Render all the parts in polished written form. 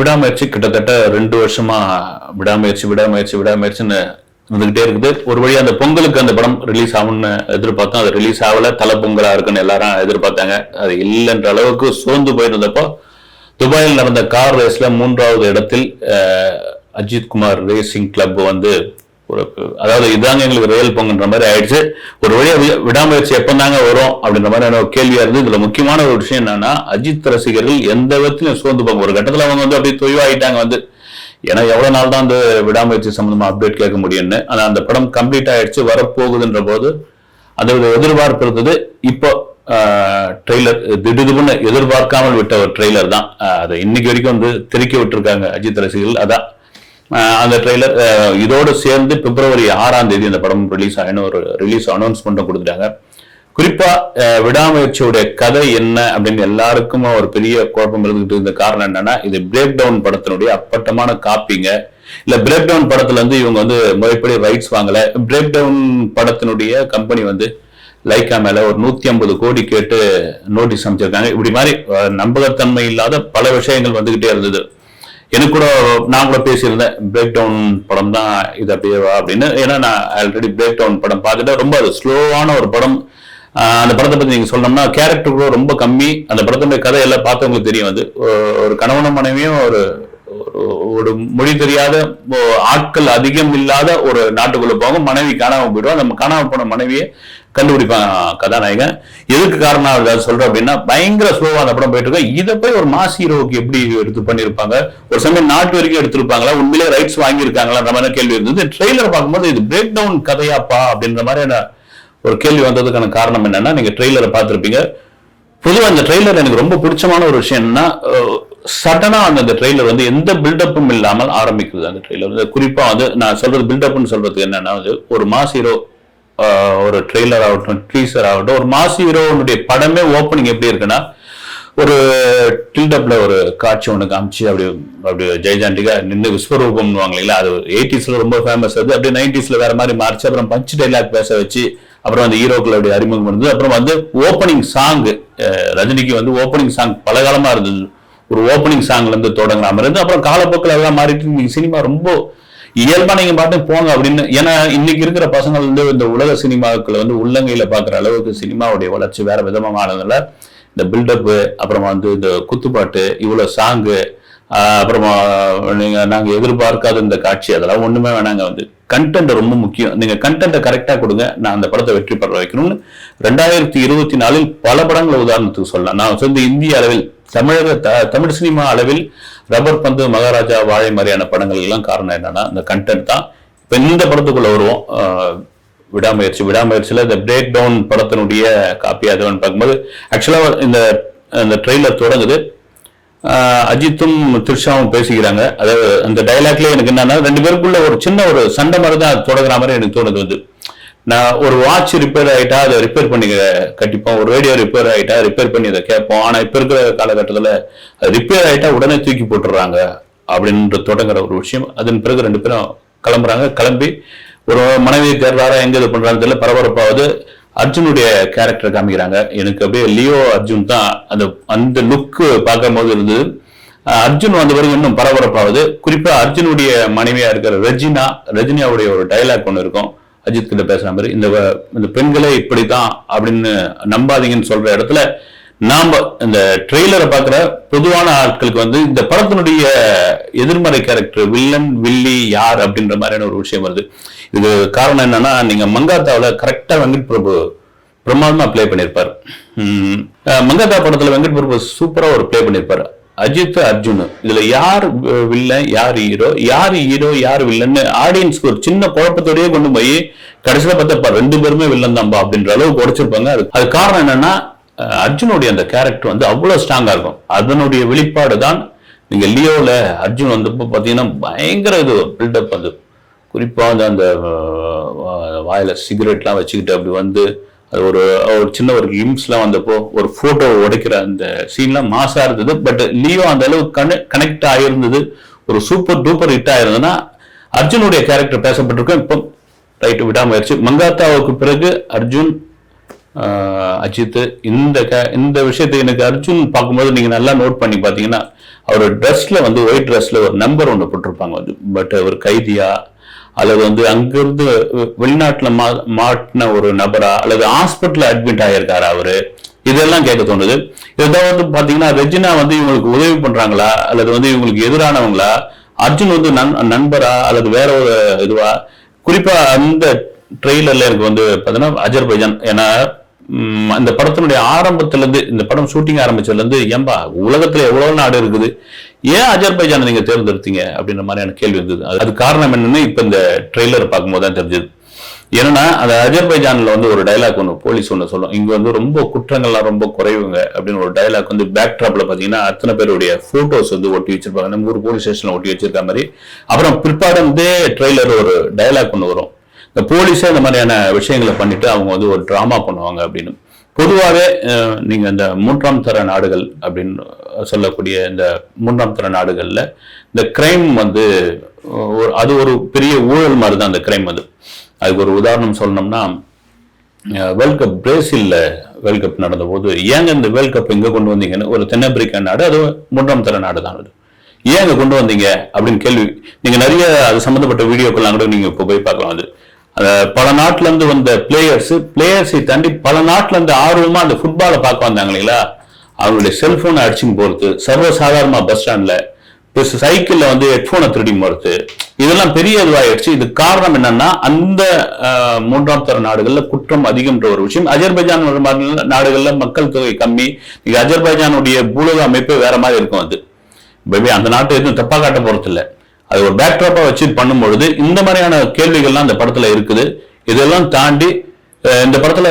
விடாமுயற்சி கிட்டத்தட்ட 2 வருஷமா விடாமுயற்சின்னு இருந்துகிட்டே இருக்குது. ஒரு வழியா அந்த பொங்கலுக்கு அந்த படம் ரிலீஸ் ஆகும்னு எதிர்பார்த்தோம். அது ரிலீஸ் ஆகல. தலை பொங்கலா இருக்குன்னு எல்லாரும் எதிர்பார்த்தாங்க. அது இல்லைன்ற அளவுக்கு சோர்ந்து போயிருந்தப்போ துபாயில் நடந்த கார் ரேஸ்ல 3வது இடத்தில் அஜித் குமார் ரேசிங் கிளப் வந்து அதாவது இதாங்க எங்களுக்கு ரியல் பொங்குன்ற மாதிரி ஆயிடுச்சு. ஒரு வழியா விடாமுயற்சி எப்பந்தாங்க வரும் அப்படின்ற மாதிரி கேள்வியா இருந்து. இதுல முக்கியமான ஒரு விஷயம் என்னன்னா, அஜித் ரசிகர்கள் எந்த விதத்திலும் சோர்ந்து போங்க. ஒரு கட்டத்துல அவங்க வந்து அப்படியே தொய்வாயிட்டாங்க வந்து. ஏன்னா எவ்வளவு நாள் தான் அந்த விடாமுயற்சி சம்பந்தமா அப்டேட் கேட்க முடியும்னு. ஆனா அந்த படம் கம்ப்ளீட் ஆயிடுச்சு, வரப்போகுதுன்ற போது அதோட எதிர்பார்ப்பு இருந்தது. இப்போ ட்ரெய்லர் திடீர்னு எதிர்பார்க்காமல் விட்ட ஒரு ட்ரெய்லர் தான். அதை இன்னைக்கு வரைக்கும் வந்து திருக்கி விட்டுருக்காங்க அஜித் ரசிகர்கள். அதான் அந்த ட்ரெய்லர் இதோடு சேர்ந்து பிப்ரவரி 6ஆம் தேதி அந்த படம் ரிலீஸ் ஆகணும், ஒரு ரிலீஸ் அனௌன்ஸ்மெண்ட்டும் கொடுத்துட்டாங்க. குறிப்பா விடாமுயற்சியுடைய கதை என்ன அப்படின்னு எல்லாருக்கும் ஒரு பெரிய குழப்பம் இருந்துகிட்டு இருந்த காரணம் என்னன்னா, இது பிரேக் டவுன் படத்தினுடைய அப்பட்டமான காப்பிங்க. இல்ல பிரேக் டவுன் படத்துல வந்து இவங்க வந்து முறைப்படி ரைட்ஸ் வாங்கல. பிரேக் டவுன் படத்தினுடைய கம்பெனி வந்து லைக்கா மேல ஒரு 150 கோடி கேட்டு நோட்டீஸ் அமைச்சிருக்காங்க. இப்படி மாதிரி நம்பகத்தன்மை இல்லாத பல விஷயங்கள் வந்துகிட்டே இருந்தது. எனக்கு கூட நான் கூட பேசியிருந்தேன், பிரேக் டவுன் படம் தான் இது அப்படியே அப்படின்னு. ஏன்னா நான் ஆல்ரெடி பிரேக் டவுன் படம் பார்த்துட்டு ரொம்ப அது ஸ்லோவான ஒரு படம். அந்த படத்தை பத்தி நீங்க சொல்லணும்னா கேரக்டர் கூட ரொம்ப கம்மி. அந்த படத்துடைய கதை எல்லாம் பார்த்தவங்களுக்கு தெரியும். அது ஒரு கணவனும் மனைவியும் ஒரு மொழி தெரியாத ஆட்கள் அதிகம் இல்லாத ஒரு நாட்டுக்குள்ள போக மனைவி காணாம போயிடுவோம். அந்த காணாம போன மனைவியை கண்டுபிடிப்பான் கதாநாயகன். எதுக்கு காரணம் சொல்றேன் அப்படின்னா, பயங்கர ஸ்லோவா அந்த படம் போயிட்டு இருக்கோம். இதை போய் ஒரு மாஸ் ஹீரோவுக்கு எப்படி எடுத்து பண்ணிருப்பாங்க, ஒரு சமயம் நாட்டு வரைக்கும் எடுத்திருப்பாங்களா, உண்மையிலே ரைட்ஸ் வாங்கியிருக்காங்களா மாதிரி கேள்வி இருந்தது. ட்ரெய்லர் பார்க்கும்போது இது பிரேக் டவுன் கதையாப்பா அப்படின்ற மாதிரி ஒரு கேள்வி வந்ததுக்கான காரணம் என்னன்னா, நீங்க ட்ரெய்லரை பார்த்திருப்பீங்க. பொதுவாக அந்த ட்ரெய்லர் எனக்கு ரொம்ப பிடிச்சமான ஒரு விஷயம் என்னன்னா, சடனா அந்த ட்ரெய்லர் வந்து எந்த பில்டப்பும் இல்லாமல் ஆரம்பிக்குது. அந்த ட்ரெய்லர் குறிப்பா வந்து நான் சொல்றது பில்டப்னு சொல்றதுக்கு என்னன்னா, ஒரு மாஸ் ஹீரோ ஒரு ட்ரெய்லர் ஆகட்டும், டீசர் ஆகட்டும், ஒரு மாஸ் ஹீரோனுடைய படமே ஓப்பனிங் எப்படி இருக்குன்னா, ஒரு டில்டப்ல ஒரு காட்சி ஒன்று காமிச்சு அப்படி ஜெய்ஜாண்டிகா நின்று விஸ்வரூபம் இல்லைங்களா, அது 80ஸ்ல ரொம்ப ஃபேமஸ். அது அப்படியே 90ஸ்ல வேற மாதிரி மாறிச்சு. அப்புறம் பஞ்ச் டைலாக் பேச வச்சு அப்புறம் அந்த ஹீரோக்கள் அப்படி அறிமுகம் இருந்தது. அப்புறம் வந்து ஓப்பனிங் சாங், ரஜினிக்கு வந்து ஓப்பனிங் சாங் பல காலமா இருந்தது. ஒரு ஓப்பனிங் சாங்ல இருந்து தொடங்குற மாதிரி இருந்து அப்புறம் காலப்போக்கில் எல்லாம் மாறிட்டு நீங்க சினிமா ரொம்ப இயல்பா நீங்க பாட்டு போங்க அப்படின்னு. ஏன்னா இன்னைக்கு இருக்கிற பசங்கள் வந்து இந்த உலக சினிமாக்களை வந்து உள்ளங்கையில பாக்குற அளவுக்கு சினிமாவுடைய வளர்ச்சி வேற விதமானதுல இந்த பில்டப், அப்புறமா வந்து இந்த குத்துப்பாட்டு, இவ்வளவு சாங்கு, அப்புறமா நாங்க எதிர்பார்க்காத இந்த காட்சி, அதெல்லாம் ஒண்ணுமே வேணாங்க. வந்து கண்டென்ட் ரொம்ப முக்கியம். நீங்க கண்டென்ட்டை கரெக்டா கொடுங்க, நான் அந்த படத்தை வெற்றி பெற வைக்கணும்னு 2024 பல படங்களை உதாரணத்துக்கு சொல்லலாம். நான் வந்து இந்திய அளவில் தமிழ் சினிமா அளவில் ரப்பர் பந்து, மகாராஜா, வாழை மாதிரியான படங்கள் எல்லாம் காரணம் என்னன்னா இந்த கண்டென்ட் தான். இப்ப இந்த படத்துக்குள்ள வருவோம். விடாமுயற்சியில இந்த பிரேக் டவுன் படத்தினுடைய காப்பி அதுன்னு பார்க்கும்போது ஆக்சுவலா இந்த ட்ரெய்லர் தொடங்குது. அஜித்தும் த்ரிஷாவும் பேசிக்கிறாங்க. அதாவது அந்த டைலாக்ல எனக்கு என்னன்னா, 2 பேருக்குள்ள ஒரு சின்ன ஒரு சண்டை மாதிரி தான் தொடங்குற மாதிரி எனக்கு தோணுது. வந்து நான் ஒரு வாட்ச் ரிப்பேர் ஆயிட்டா அதை ரிப்பேர் பண்ணி கட்டிப்போம், ஒரு ரேடியோ ரிப்பேர் ஆயிட்டா ரிப்பேர் பண்ணி அதை கேட்போம். ஆனா இப்ப இருக்கிற காலகட்டத்துல ரிப்பேர் ஆயிட்டா உடனே தூக்கி போட்டுறாங்க அப்படின்ற தொடங்குற ஒரு விஷயம். அதன் பிறகு 2 பேரும் கிளம்புறாங்க. கிளம்பி ஒரு மனைவி தேர்றாரா, எங்க இது பண்றாங்க தெரியல, பரபரப்பாவது. அர்ஜுனுடைய கேரக்டர் காமிக்கிறாங்க. எனக்கு அப்படியே லியோ அர்ஜுன் தான் அந்த லுக்கு பார்க்கும் போது இருந்தது. அர்ஜுன் வந்த பிறகு இன்னும் பரபரப்பாவது. குறிப்பா அர்ஜுனுடைய மனைவியா இருக்கிற ரஜினியாவுடைய ஒரு டைலாக் ஒன்று இருக்கும், அஜித் கிட்ட பேசுற மாதிரி, இந்த பெண்களே இப்படித்தான் அப்படின்னு நம்பாதீங்கன்னு சொல்ற இடத்துல நாம இந்த ட்ரெய்லரை பார்க்கிற பொதுவான ஆட்களுக்கு வந்து இந்த படத்தினுடைய எதிர்மறை கேரக்டர், வில்லன் வில்லி யார் அப்படின்ற மாதிரியான ஒரு விஷயம் வருது. இது காரணம் என்னன்னா, நீங்க மங்காத்தாவில கரெக்டா வெங்கட் பிரபு பிரமாதமா பிளே பண்ணியிருப்பார். மங்காத்தா படத்துல வெங்கட் பிரபு சூப்பரா ஒரு பிளே பண்ணியிருப்பாரு. அஜித் அர்ஜுன் இதுல யார் வில்லன் யார் ஹீரோ யார் வில்லன்னு ஆடியன்ஸ்க்கு ஒரு சின்ன குழப்பத்தோடய கொண்டு போய் கடைசியில பார்த்தா 2 பேருமே வில்லன் தான்பா அப்படின்ற அளவுக்கு உடைச்சிருப்பாங்க. அது காரணம் என்னன்னா, அர்ஜுனுடைய அந்த கேரக்டர் வந்து அவ்வளவு ஸ்ட்ராங்கா இருக்கும். அதனுடைய வெளிப்பாடு தான் நீங்க லியோல அர்ஜுன் வந்தப்போ பாத்தீங்கன்னா பயங்கர இது பில்டப். வந்து குறிப்பா அந்த வாயில சிகரெட்லாம் வச்சுக்கிட்டு அப்படி வந்து அது ஒரு சின்ன ஒரு கிளிம்ஸ்லாம் வந்தப்போ ஒரு போட்டோ உடைக்கிற அந்த சீன்லாம் மாசா இருந்தது. பட் லியோ அந்த அளவுக்கு கனெக்ட் ஆயிருந்தது, ஒரு சூப்பர் டூப்பர் ஹிட் ஆயிருந்ததுன்னா அர்ஜுனுடைய கேரக்டர் பேசப்பட்டிருக்கும். இப்போ ரைட்டு விடாமுயற்சி. மங்காத்தாவுக்கு பிறகு அர்ஜுன், அஜித், இந்த விஷயத்தை எனக்கு அர்ஜுன் பார்க்கும்போது நீங்க நல்லா நோட் பண்ணி பாத்தீங்கன்னா, அவர் ட்ரெஸ்ல வந்து ஒயிட் ட்ரெஸ்ல ஒரு நம்பர் ஒன்று போட்டிருப்பாங்க வந்து. பட் ஒரு கைதியா அல்லது வந்து அங்கிருந்து வெளிநாட்டுல மாட்டின ஒரு நபரா அல்லது ஹாஸ்பிட்டல் அட்மிட் ஆகியிருக்காரா அவரு, இதெல்லாம் கேட்க தோணுது. ஏதாவது பாத்தீங்கன்னா ரெஜினா வந்து இவங்களுக்கு உதவி பண்றாங்களா அல்லது வந்து இவங்களுக்கு எதிரானவங்களா, அர்ஜுன் வந்து நண்பரா அல்லது வேற ஒரு இதுவா. குறிப்பா அந்த ட்ரெய்லர்ல எனக்கு வந்து பாத்தீங்கன்னா அஜர்பைஜான். ஏன்னா அந்த படத்தினுடைய ஆரம்பத்துல இருந்து, இந்த படம் ஷூட்டிங் ஆரம்பிச்சதுல இருந்து, ஏன்பா உலகத்துல எவ்வளவு நாடு இருக்குது, ஏன் அஜர்பைஜானை நீங்க தேர்ந்தெடுத்தீங்க அப்படின்ற மாதிரியான கேள்வி இருந்தது. அது காரணம் என்னன்னு இப்ப இந்த ட்ரெய்லர் பார்க்கும்போது தான் தெரிஞ்சது. ஏன்னா அந்த அஜர்பைஜான்ல வந்து ஒரு டைலாக் ஒன்று போலீஸ் ஒன்று சொல்லும், இங்க வந்து ரொம்ப குற்றங்கள்லாம் ரொம்ப குறைவுங்க அப்படின்னு ஒரு டைலாக் வந்து பேக் ட்ராப்ல பாத்தீங்கன்னா அத்தனை பேருடைய போட்டோஸ் வந்து ஒட்டி வச்சிருப்பாங்க, நம்ம ஒரு போலீஸ் ஸ்டேஷன்ல ஒட்டி வச்சிருக்க மாதிரி. அப்புறம் பிற்பாடு வந்து ட்ரெய்லர் ஒரு டைலாக் ஒன்று வரும், இந்த போலீஸே இந்த மாதிரியான விஷயங்களை பண்ணிட்டு அவங்க வந்து ஒரு டிராமா பண்ணுவாங்க அப்படின்னு. பொதுவாகவே நீங்க இந்த மூன்றாம் தர நாடுகள் அப்படின்னு சொல்லக்கூடிய இந்த மூன்றாம் தர நாடுகள்ல இந்த கிரைம் வந்து அது ஒரு பெரிய ஊழல் மாதிரி தான் அந்த கிரைம் வந்து. அதுக்கு ஒரு உதாரணம் சொல்லணும்னா, வேர்ல்ட் கப் பிரேசில்ல வேர்ல்ட் கப் நடந்த போது, ஏங்க இந்த வேர்ல்ட் கப் எங்க கொண்டு வந்தீங்கன்னு ஒரு தென்னாப்பிரிக்கா நாடு, அது மூன்றாம் தர நாடு தான், அது ஏன் இங்க கொண்டு வந்தீங்க அப்படின்னு கேள்வி. நீங்க நிறைய அது சம்பந்தப்பட்ட வீடியோக்கெல்லாம் கூட நீங்க இப்போ போய் பார்க்கலாம். அது பல நாட்டுல இருந்து வந்த பிளேயர்ஸை தாண்டி பல நாட்டுல இருந்து ஆர்வமா அந்த ஃபுட்பாலை பார்க்க வந்தாங்க இல்லைங்களா, அவங்களுடைய செல்போனை அடிச்சுன்னு போறது, சர்வசாதாரணமா பஸ் ஸ்டாண்ட்ல சைக்கிள்ல வந்து ஹெட்போனை திருடி போறது, இதெல்லாம் பெரிய இதுவாயிடுச்சு. இது காரணம் என்னன்னா, அந்த மூன்றாம் தர நாடுகள்ல குற்றம் அதிகம்ன்ற ஒரு விஷயம். அஜர்பைஜான் நாடுகள்ல மக்கள் தொகை கம்மி, நீங்க அஜர்பைஜானுடைய பூலக அமைப்பே வேற மாதிரி இருக்கும். அது அந்த நாட்டை எதுவும் தப்பா காட்ட போறது இல்லை, அது ஒரு பேக்ட்ராப்பா வச்சு பண்ணும்பொழுது இந்த மாதிரியான கேள்விகள்லாம் இந்த படத்துல இருக்குது. இதெல்லாம் தாண்டி இந்த படத்துல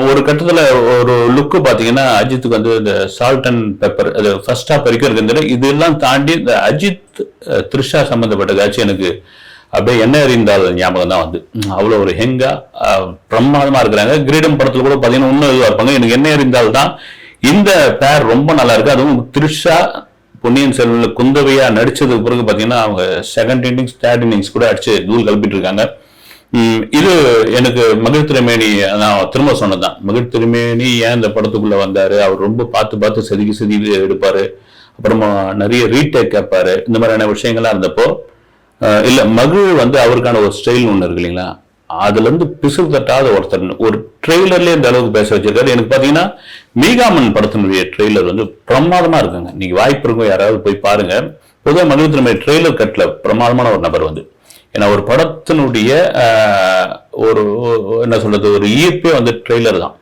ஒரு கட்டத்துல ஒரு லுக்கு பாத்தீங்கன்னா அஜித்துக்கு வந்து இந்த சால்ட் அண்ட் பெப்பர், அது ஃபர்ஸ்ட் ஹாஃப் வரைக்கும் இருக்கு. இதெல்லாம் தாண்டி இந்த அஜித் த்ரிஷா சம்பந்தப்பட்ட காட்சி எனக்கு அப்படியே என்ன அறிந்தால் ஞாபகம் தான் வந்து. அவ்வளவு ஒரு ஹெங்கா பிரமாதமா இருக்கிறாங்க. கிரீடம் படத்துல கூட பாத்தீங்கன்னா இன்னும் இதுவா இருப்பாங்க. எனக்கு என்ன அறிந்தால் தான் இந்த பேர் ரொம்ப நல்லா இருக்கு. அதுவும் த்ரிஷா பொன்னியின் செல்வன்ல குந்தவையா நடிச்சதுக்கு பிறகு பாத்தீங்கன்னா அவங்க செகண்ட் இன்னிங்ஸ் தேர்ட் இன்னிங்ஸ் கூட அடிச்சு தூள் கல்பிட்டு இருக்காங்க. இது எனக்கு மகிழ் திருமேனி, நான் திரும்ப சொன்னதான், மகிழ் திருமேனி ஏன் இந்த படத்துக்குள்ள வந்தாரு, அவர் ரொம்ப பார்த்து செதுக்கி எடுப்பாரு, அப்புறமா நிறைய ரீடேக் கேட்பாரு, இந்த மாதிரியான விஷயங்கள்லாம் இருந்தப்போ இல்ல மகிழ் வந்து அவருக்கான ஒரு ஸ்டைல் ஒண்ணு இருக்கு இல்லைங்களா, அதுல இருந்து பிசுறு தட்டாத ஒருத்தர் ஒரு ட்ரெய்லர்லயே இந்த அளவுக்கு பேச வச்சிருக்காரு. எனக்கு பாத்தீங்கன்னா மீகாமன் படத்தினுடைய ட்ரெய்லர் வந்து பிரமாதமா இருக்குங்க. நீங்க வாய்ப்பு இருக்கும் யாராவது போய் பாருங்க. பொதுவாக மகிழ் திருமேனி ட்ரெய்லர் கட்ல பிரமாதமான ஒரு நபர் வந்து. ஏன்னா ஒரு படத்தினுடைய ஒரு என்ன சொல்றது, ஒரு ஈர்ப்பே வந்து ட்ரெய்லர் தான்.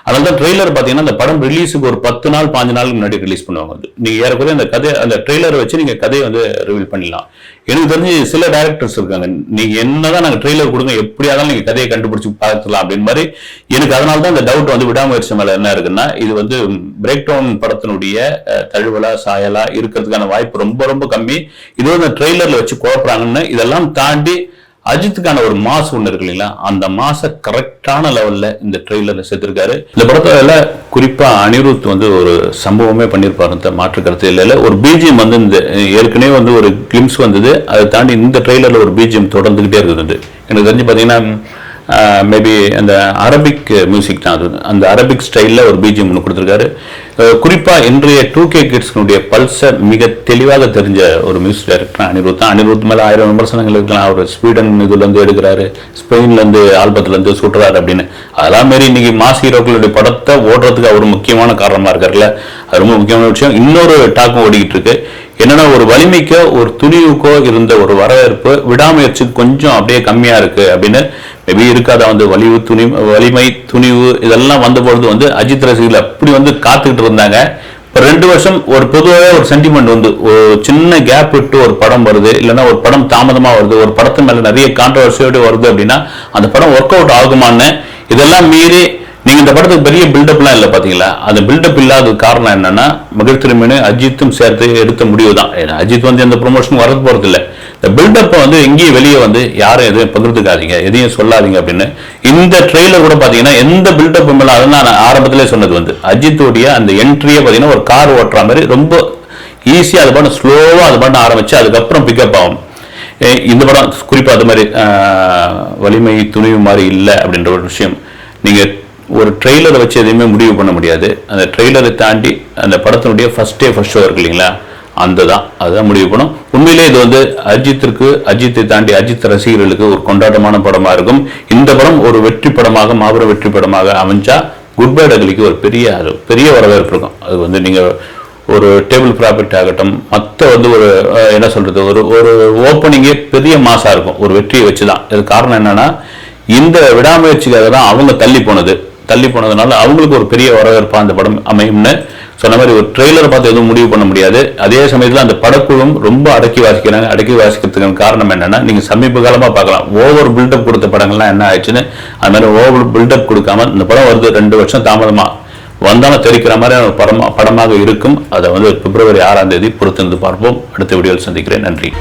அதனால ட்ரெய்லர் பாத்தீங்கன்னா அந்த படம் ரிலீஸுக்கு ஒரு 10 நாள் 5 நாளுக்கு முன்னாடி ரிலீஸ் பண்ணுவாங்க. வந்து நீங்க ஏறக்குறைய அந்த கதை, அந்த ட்ரெய்லரை வச்சு நீங்க கதையை வந்து ரிவீல் பண்ணிடலாம். எனக்கு தெரிஞ்சு சில டைரக்டர்ஸ் இருக்காங்க, நீங்க என்னதான் நாங்க ட்ரெய்லர் கொடுங்க, எப்படியாதான் நீங்க கதையை கண்டுபிடிச்சு பார்த்துக்கலாம் அப்படின்னு மாதிரி. எனக்கு அதனால தான் இந்த டவுட் வந்து விடாமுயற்சி மேல என்ன இருக்குன்னா, இது வந்து பிரேக் டவுன் படத்தினுடைய தழுவலா சாயலா இருக்கிறதுக்கான வாய்ப்பு ரொம்ப ரொம்ப கம்மி. இது வந்து ட்ரெய்லர்ல வச்சு குழப்பறாங்கன்னு. இதெல்லாம் தாண்டி அஜித்துக்கான ஒரு மாஸ் ஒண்ணு இருக்கு இல்லைங்களா, அந்த மாச கரெக்டான லெவல்ல இந்த ட்ரெய்லர்ல சேர்த்திருக்காரு. இந்த படத்துல குறிப்பா அனிருத் வந்து ஒரு சம்பவமே பண்ணிருப்பாரு, மாற்று கருத்து இல்ல. ஒரு பிஜிஎம் வந்து இந்த ஏற்கனவே வந்து ஒரு கிளிம்ஸ் வந்தது, அதை தாண்டி இந்த ட்ரெய்லர்ல ஒரு பிஜிஎம் தொடர்ந்துகிட்டே இருக்குது. எனக்கு தெரிஞ்சு பாத்தீங்கன்னா மேபி அந்த அரபிக் மியூசிக் தான், அது அந்த அரபிக் ஸ்டைல்ல ஒரு பிஜிஎம் ஒன்று கொடுத்துருக்காரு. குறிப்பா இன்றைய 2K கிட்ஸ்னுடைய பல்ஸை மிக தெளிவாக தெரிஞ்ச ஒரு மியூசிக் டைரக்டர் அனிருத் தான். அனிருத் மேல 1000 விமர்சனங்கள் இருக்கலாம், அவர் ஸ்வீடன் இதுல இருந்து எடுக்கிறாரு, ஸ்பெயின்ல இருந்து ஆல்பத்துல இருந்து சுட்டுறாரு அப்படின்னு. அதெல்லாம் மாரி இன்னைக்கு மாஸ் ஹீரோக்களுடைய படத்தை ஓடுறதுக்கு அவர் முக்கியமான காரணமா இருக்காருல்ல, அது ரொம்ப முக்கியமான விஷயம். இன்னொரு டாக்கும் ஓடிக்கிட்டு இருக்கு என்னன்னா, ஒரு வலிமைக்கோ ஒரு துணிவுக்கோ இருந்த ஒரு வரவேற்பு விடாமுயற்சி கொஞ்சம் அப்படியே கம்மியா இருக்கு அப்படின்னு மேபி இருக்காத வந்து வலிமை துணிவு இதெல்லாம் வந்த பொழுது வந்து அஜித் ரசிகர்கள் அப்படி வந்து காத்துக்கிட்டு இருந்தாங்க. இப்போ 2 வருஷம் ஒரு பொதுவாக ஒரு சென்டிமெண்ட் வந்து ஒரு சின்ன கேப் விட்டு ஒரு படம் வருது, இல்லைன்னா ஒரு படம் தாமதமா வருது, ஒரு படத்து மேல நிறைய கான்ட்ரவர்சியோடு வருது அப்படின்னா அந்த படம் ஒர்க் அவுட் ஆகுமான்னு. இதெல்லாம் மீறி நீங்க இந்த படத்துக்கு பெரிய பில்டப்லாம் இல்லை பாத்தீங்களா, அந்த பில்டப் இல்லாத காரணம் என்னன்னா மகிழ் திருமேனி அஜித்தும் சேர்த்து எடுத்த முடிவு தான். அஜித் வந்து எந்த ப்ரொமோஷனும் வரது போறது இல்லை. இந்த பில்டப் வந்து எங்கேயும் வெளியே வந்து யாரும் எதுவும் பகிர்ந்துக்காதீங்க, எதையும் சொல்லாதீங்க அப்படின்னு. இந்த ட்ரெய்லர் கூட பாத்தீங்கன்னா எந்த பில்டப் மேல, அதுதான் நான் ஆரம்பத்திலே சொன்னது வந்து அஜித்துடைய அந்த என்ட்ரியே பாத்தீங்கன்னா ஒரு கார் ஓட்டுற மாதிரி ரொம்ப ஈஸியா அது பாட்டு ஸ்லோவா அது பாட்டு ஆரம்பிச்சு அதுக்கப்புறம் பிக்கப் ஆகும். இந்த படம் குறிப்பா அது மாதிரி வலிமை துணிவு மாதிரி இல்லை அப்படின்ற ஒரு விஷயம். நீங்க ஒரு ட்ரெய்லரை வச்சு எதையுமே முடிவு பண்ண முடியாது. அந்த ட்ரெய்லரை தாண்டி அந்த படத்தினுடைய ஃபர்ஸ்ட் டே ஃபர்ஸ்ட் ஷோ இருக்கு இல்லைங்களா, அதுதான் முடிவு பண்ணும். உண்மையிலே இது வந்து அஜித்தை தாண்டி அஜித் ரசிகர்களுக்கு ஒரு கொண்டாட்டமான படமா இருக்கும். இந்த படம் ஒரு வெற்றி படமாக, மாபெரும் வெற்றி படமாக அமைஞ்சா குட் பை டக்லிக்கு ஒரு பெரிய வரவேற்பு இருக்கும். அது வந்து நீங்க ஒரு டேபிள் ப்ராப்பர்ட்டி ஆகட்டும், மற்ற வந்து ஒரு என்ன சொல்றது, ஒரு ஓப்பனிங்கே பெரிய மாசா இருக்கும் ஒரு வெற்றியை வச்சுதான். இது காரணம் என்னன்னா, இந்த விடாமுயற்சிக்காக தான் அவங்க தள்ளி போனதுனால அவங்களுக்கு ஒரு பெரிய வரவேற்பா அந்த படம் அமையும்னு சொன்ன மாதிரி ஒரு ட்ரெய்லரை பார்த்து எதுவும் முடிவு பண்ண முடியாது. அதே சமயத்தில் அந்த படக்குழுவும் ரொம்ப அடக்கி வாசிக்கிறதுக்கு காரணம் என்னன்னா, நீங்க சமீப காலமா பார்க்கலாம், ஓவர் பில்டப் கொடுத்த படங்கள்லாம் என்ன ஆயிடுச்சுன்னு. அது மாதிரி ஓவர் பில்டப் கொடுக்காம இந்த படம் வருது 2 வருஷம் தாமதமா வந்தாலும் தெரிக்கிற மாதிரி படமாக இருக்கும். அதை வந்து பிப்ரவரி 6ஆம் தேதி பொறுத்திருந்து பார்ப்போம். அடுத்த வீடியோவில் சந்திக்கிறேன். நன்றி.